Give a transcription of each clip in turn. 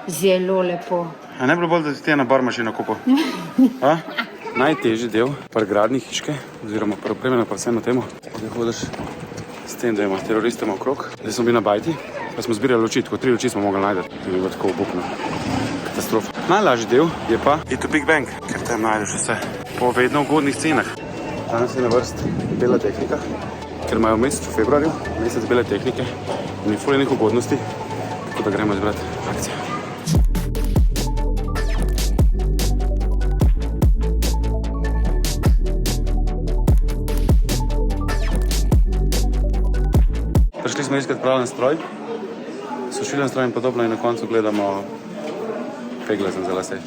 Zelo lepo. A ne bilo bolj, da si ti ena barmašina kupil? Najtežji del pri gradnji hiške, oziroma pri opremljenju pa vsem na temu, da hodiš s tem, da imaš teroriste okrog. Zdaj smo bili na bajti, pa smo zbirali luči, tako 3 luči smo mogli najti. To je bilo tako obupno. Katastrofa. Najlažji del je pa iti v Big Bang, ker tam najdeš vse po vedno ugodnih cenah. Danes je na vrst bela tehnika, ker imajo mesec v februarju, mesec bele tehnike in je ful enih ugodnosti, tako da gremo izbrati akcijo. Prišli smo iskati pravilen stroj, sušiljen stroj in podobno in na koncu gledamo peglezem za lase.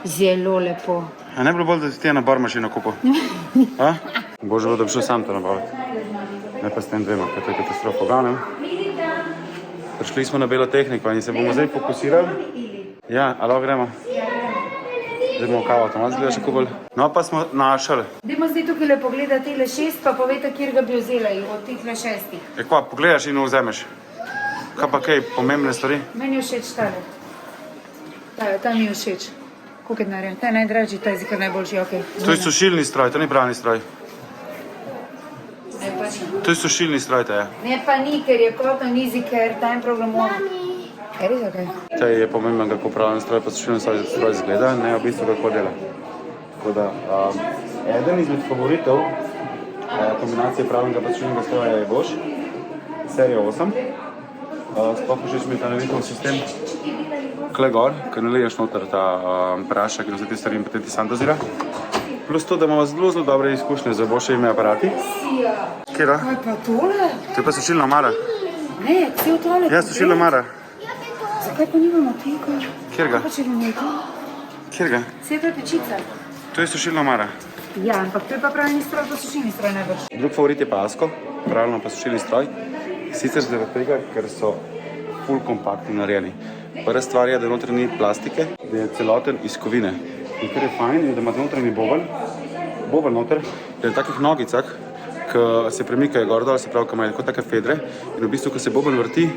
Zelo lepo. A ne bilo bolj, da si ti ena barmašina kupil? Bože, da bi šel sam to nabaviti. Ne pa s tem dvema, ker to je katastrofa. V glavnem, prišli smo na belo tehniko in se bomo zdaj fokusirali. Ja, alo, gremo. Zdaj bomo kavo avtomat zgleda še kupili. No, pa smo našli. Dajmo zdaj tukaj le pogledati tele 6, pa povejte, kjer ga bi vzela od tih 6. Kva, pogledaš in vzemeš? Kaj pa kaj, pomembne stvari? Meni je všeč tale. Ta mi je všeč. Koliko je narejen? Ta je najdražji, ta je zikar najboljši, okej. To je sušilni stroj, to ni pravni stroj. Ne pa ni. To je sušilni stroj, to je. Ne pa ni, ker je cotton easy care, time programovan. Je res okej? To je pomembno, kako pravni stroj pa sušilni stroj izgleda, ne v bistvu kako dela. Tako da, eden izmed favoritov kombinacije pravnega pa sušilnega stroja je Bosch, serija 8. Sploh všeč mi je ta nevihov sistem kle gor, ker naliješ noter ta prašek in vse te stvari in potem ti sam dozira. Plus to, da imamo zelo dobre izkušnje z Boschevimi aparati. Kjera? Kaj pa tole? To je pa sušilna omara. Ne, cel tole. Ja, sušilna omara. Zakaj pa nimamo tega? Kjer ga? Kaj pa če imamo to? Kjer ga? Vse to je pečica. To je sušilna omara. Ja, ampak to je pa pravilni stroj, pa sušilni stroj najbrž. Drug favorit je pa Asko, pravilno pa sušilni stroj. Sicer zaradi tega, ker so ful kompaktni narejeni. Prva stvar je, da noter ni plastike, da je celoten iz kovine. In kar je fajn, je, da ima notranji boben noter, da je na takih nogicah, ki se premikajo gor dol, se pravi, ki imajo kot take fedre. In v bistvu, ko se boben vrti,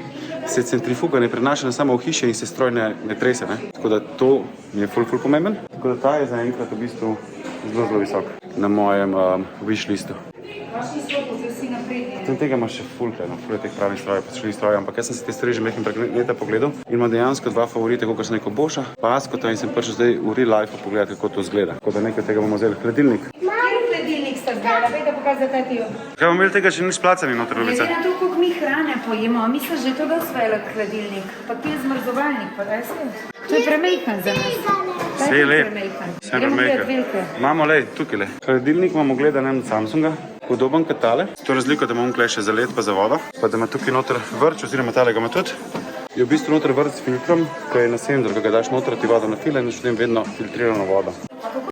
se centrifuga ne prenaša na samo v hiše in se stroj ne trese. Tako da to je ful pomemben. Tako da ta je zaenkrat v bistvu zelo visok na mojem wish listu. Vaši slopo, zdaj vsi napredni. Tem tega imaš še ful je teh pravih strojev, pa sušilnih strojev, ampak jaz sem si te stvari že mehkim prek neta pogledal in imam dejansko dva favorite, kot so neko Boscha, pa Askota in sem prišel zdaj v real life pogledati, kako to izgleda. Tako da nekaj tega bomo vzeli. Hladilnik. Kjer hladilnik sta zgledala? Vejte pokazati ta dio. Kaj bomo imeli tega še ni splacani noter, Ljubica? Glede na to, koliko mi hrane pojemo, a misliš, že to dosti velik hladilnik? Pa tu je zmrzovalnik, pa daj se. To je premejhan za nas. Vse je lep. Vse je premejhan. Imamo tukaj le. Hladilnik imamo gledanem od Samsunga. Podoben kot tale. To razliko, da imamo tukaj še za led pa za vodo. Pa da ima tukaj noter vrč, oziroma tale ga ima tudi. Je v bistvu noter vrč s filtrom, ko je na senzor, ko ga daš noter, ti voda nafila in potem vedno filtrirano vodo.